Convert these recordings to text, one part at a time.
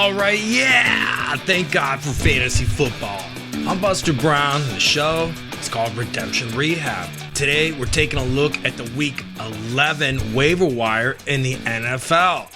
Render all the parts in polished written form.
All right, yeah! Thank God for fantasy football. I'm Buster Brown, and the show is called Redemption Rehab. Today, we're taking a look at the Week 11 waiver wire in the NFL.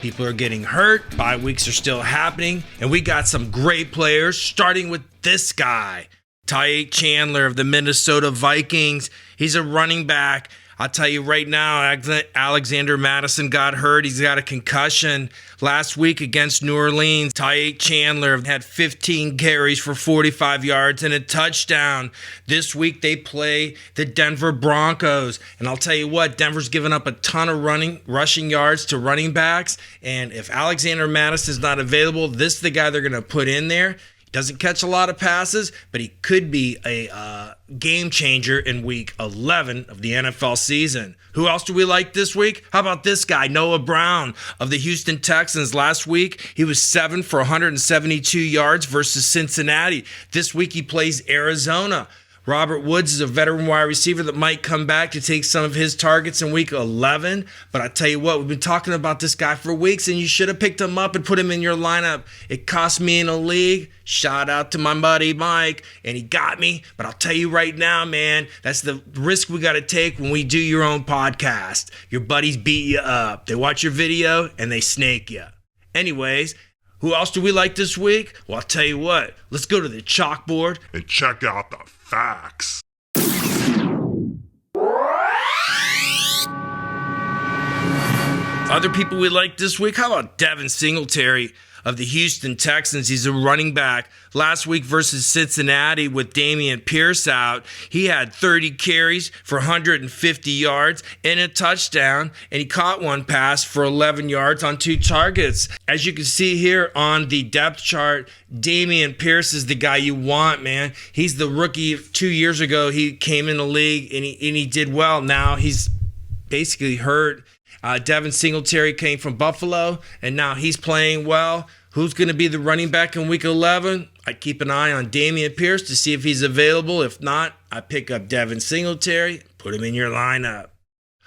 People are getting hurt, bye weeks are still happening, and we got some great players, starting with this guy, Ty Chandler of the Minnesota Vikings. He's a running back. I'll tell you right now, Alexander Madison got hurt. He's got a concussion. Last week against New Orleans, Ty Chandler had 15 carries for 45 yards and a touchdown. This week they play the Denver Broncos. And I'll tell you what, Denver's given up a ton of rushing yards to running backs. And if Alexander Madison's not available, this is the guy they're going to put in there. Doesn't catch a lot of passes, but he could be a game changer in Week 11 of the NFL season. Who else do we like this week? How about this guy, Noah Brown of the Houston Texans? Last week, he was 7 for 172 yards versus Cincinnati. This week, he plays Arizona. Robert Woods is a veteran wide receiver that might come back to take some of his targets in Week 11. But I tell you what, we've been talking about this guy for weeks, and you should have picked him up and put him in your lineup. It cost me in a league. Shout out to my buddy Mike, and he got me. But I'll tell you right now, man, that's the risk we got to take when we do your own podcast. Your buddies beat you up. They watch your video, and they snake you. Anyways, who else do we like this week? Well, I'll tell you what. Let's go to the chalkboard and check out the facts. Other people we like this week, how about Devin Singletary of the Houston Texans? He's a running back. Last week versus Cincinnati with Dameon Pierce out, he had 30 carries for 150 yards and a touchdown, and he caught one pass for 11 yards on 2 targets. As you can see here on the depth chart, Dameon Pierce is the guy you want, man. He's the rookie 2 years ago. He came in the league and he did well. Now he's basically hurt. Devin Singletary came from Buffalo, and now he's playing well. Who's going to be the running back in Week 11? I keep an eye on Dameon Pierce to see if he's available. If not, I pick up Devin Singletary, put him in your lineup.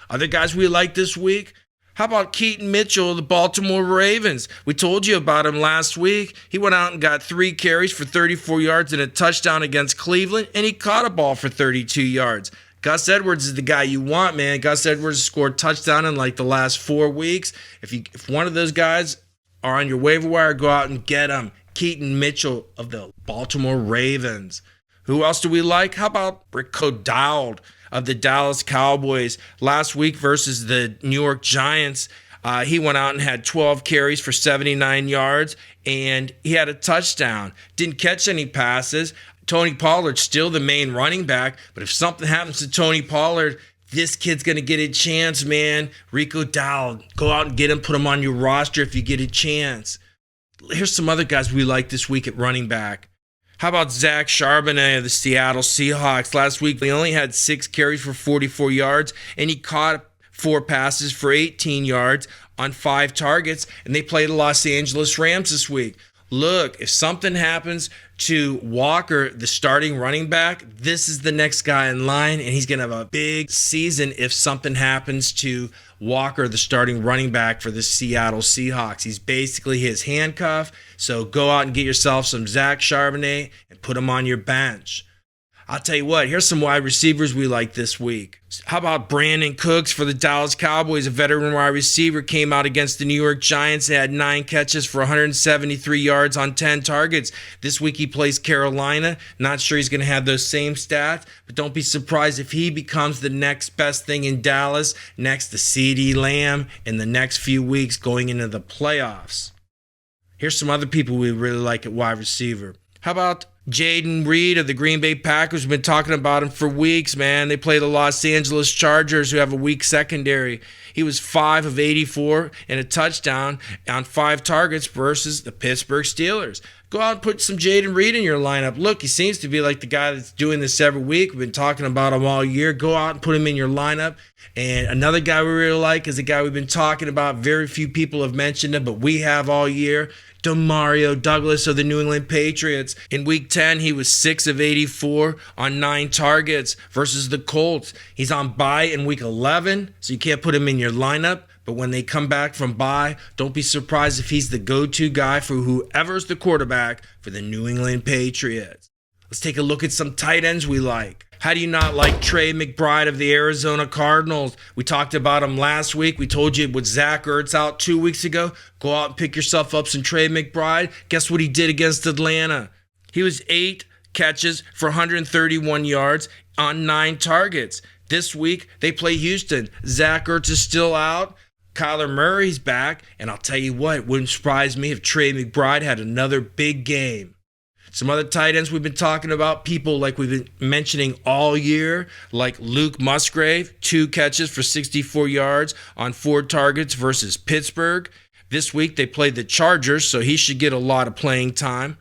Other guys we like this week? How about Keaton Mitchell of the Baltimore Ravens? We told you about him last week. He went out and got 3 carries for 34 yards and a touchdown against Cleveland, and he caught a ball for 32 yards. Gus Edwards is the guy you want, man. Gus Edwards scored a touchdown in like the last 4 weeks. If one of those guys are on your waiver wire, go out and get him. Keaton Mitchell of the Baltimore Ravens. Who else do we like? How about Rico Dowd of the Dallas Cowboys? Last week versus the New York Giants, he went out and had 12 carries for 79 yards, and he had a touchdown. Didn't catch any passes. Tony Pollard's still the main running back, but if something happens to Tony Pollard, this kid's going to get a chance, man. Rico Dowd, go out and get him, put him on your roster if you get a chance. Here's some other guys we like this week at running back. How about Zach Charbonnet of the Seattle Seahawks? Last week, he only had 6 carries for 44 yards, and he caught 4 passes for 18 yards on 5 targets, and they played the Los Angeles Rams this week. Look, if something happens to Walker, the starting running back, this is the next guy in line, and he's going to have a big season if something happens to Walker, the starting running back for the Seattle Seahawks. He's basically his handcuff, so go out and get yourself some Zach Charbonnet and put him on your bench. I'll tell you what, here's some wide receivers we like this week. How about Brandon Cooks for the Dallas Cowboys? A veteran wide receiver came out against the New York Giants. He had 9 catches for 173 yards on 10 targets. This week he plays Carolina. Not sure he's going to have those same stats, but don't be surprised if he becomes the next best thing in Dallas, next to CeeDee Lamb in the next few weeks going into the playoffs. Here's some other people we really like at wide receiver. How about Jaden Reed of the Green Bay Packers? We've been talking about him for weeks, man. They play the Los Angeles Chargers, who have a weak secondary. He was 5 of 84 and a touchdown on 5 targets versus the Pittsburgh Steelers. Go out and put some Jaden Reed in your lineup. Look, he seems to be like the guy that's doing this every week. We've been talking about him all year. Go out and put him in your lineup. And another guy we really like is a guy we've been talking about. Very few people have mentioned him, but we have all year. Demario Douglas of the New England Patriots. In Week 10, he was 6 of 84 on 9 targets versus the Colts. He's on bye in Week 11, so you can't put him in your lineup. but when they come back from bye, don't be surprised if he's the go-to guy for whoever's the quarterback for the New England Patriots. Let's take a look at some tight ends we like. How do you not like Trey McBride of the Arizona Cardinals? We talked about him last week. We told you with Zach Ertz out 2 weeks ago, go out and pick yourself up some Trey McBride. Guess what he did against Atlanta? He was 8 catches for 131 yards on 9 targets. This week, they play Houston. Zach Ertz is still out. Kyler Murray's back. And I'll tell you what, it wouldn't surprise me if Trey McBride had another big game. Some other tight ends we've been talking about, people like we've been mentioning all year, like Luke Musgrave, 2 catches for 64 yards on 4 targets versus Pittsburgh. This week they played the Chargers, so he should get a lot of playing time.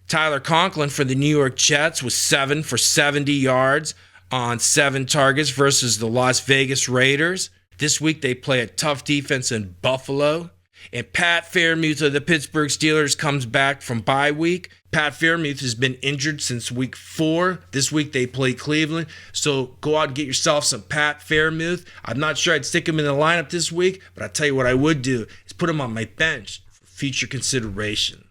Tyler Conklin for the New York Jets was 7 for 70 yards on 7 targets versus the Las Vegas Raiders. This week they play a tough defense in Buffalo. And Pat Freiermuth of the Pittsburgh Steelers comes back from bye week. Pat Freiermuth has been injured since week 4. This week they play Cleveland. So go out and get yourself some Pat Freiermuth. I'm not sure I'd stick him in the lineup this week, but I'll tell you what I would do is put him on my bench for future consideration.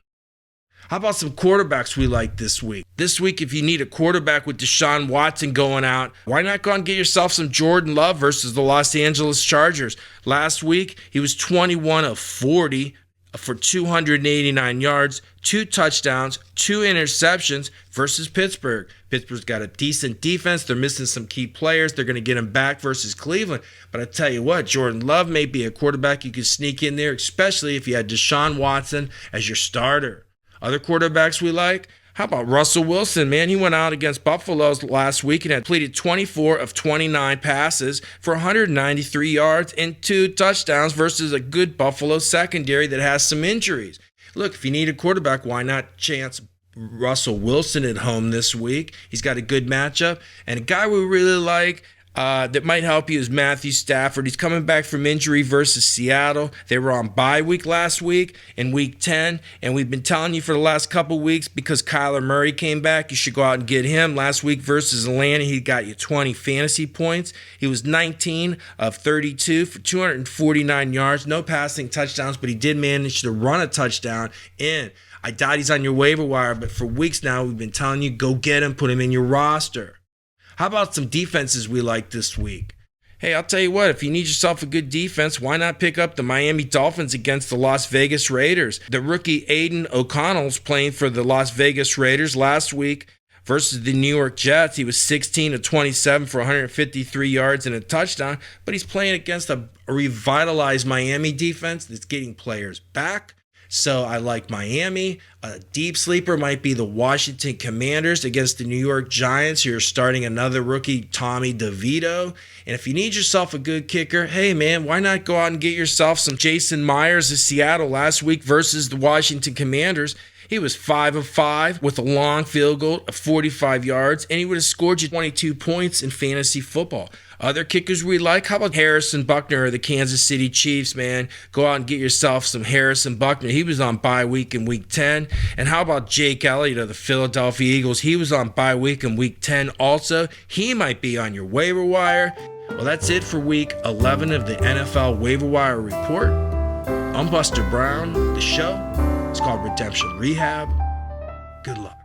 How about some quarterbacks we like this week? This week, if you need a quarterback with Deshaun Watson going out, why not go and get yourself some Jordan Love versus the Los Angeles Chargers? Last week, he was 21 of 40 for 289 yards, 2 touchdowns, 2 interceptions versus Pittsburgh. Pittsburgh's got a decent defense. They're missing some key players. They're going to get him back versus Cleveland. But I tell you what, Jordan Love may be a quarterback you could sneak in there, especially if you had Deshaun Watson as your starter. Other quarterbacks we like? How about Russell Wilson, man? He went out against Buffalo last week and had completed 24 of 29 passes for 193 yards and 2 touchdowns versus a good Buffalo secondary that has some injuries. Look, if you need a quarterback, why not chance Russell Wilson at home this week? He's got a good matchup. And a guy we really like that might help you is Matthew Stafford. He's coming back from injury versus Seattle. They were on bye week last week in week 10, and we've been telling you for the last couple weeks because Kyler Murray came back, you should go out and get him. Last week versus Atlanta, he got you 20 fantasy points. He was 19 of 32 for 249 yards, no passing touchdowns, but he did manage to run a touchdown in. I doubt he's on your waiver wire, but for weeks now, we've been telling you, go get him, put him in your roster. How about some defenses we like this week? Hey, I'll tell you what, if you need yourself a good defense, why not pick up the Miami Dolphins against the Las Vegas Raiders? The rookie Aiden O'Connell's playing for the Las Vegas Raiders last week versus the New York Jets. He was 16 of 27 for 153 yards and a touchdown, but he's playing against a revitalized Miami defense that's getting players back. So I like Miami. A deep sleeper might be the Washington Commanders against the New York Giants. You're starting another rookie, Tommy DeVito. And if you need yourself a good kicker, hey man, why not go out and get yourself some Jason Myers of Seattle last week versus the Washington Commanders. He was 5 of 5 with a long field goal of 45 yards, and he would have scored you 22 points in fantasy football. Other kickers we like, how about Harrison Buckner of the Kansas City Chiefs, man? Go out and get yourself some Harrison Buckner. He was on bye week in week 10. And how about Jake Elliott of the Philadelphia Eagles? He was on bye week in week 10 also. He might be on your waiver wire. Well, that's it for week 11 of the NFL Waiver Wire Report. I'm Buster Brown. The show is called Redemption Rehab. Good luck.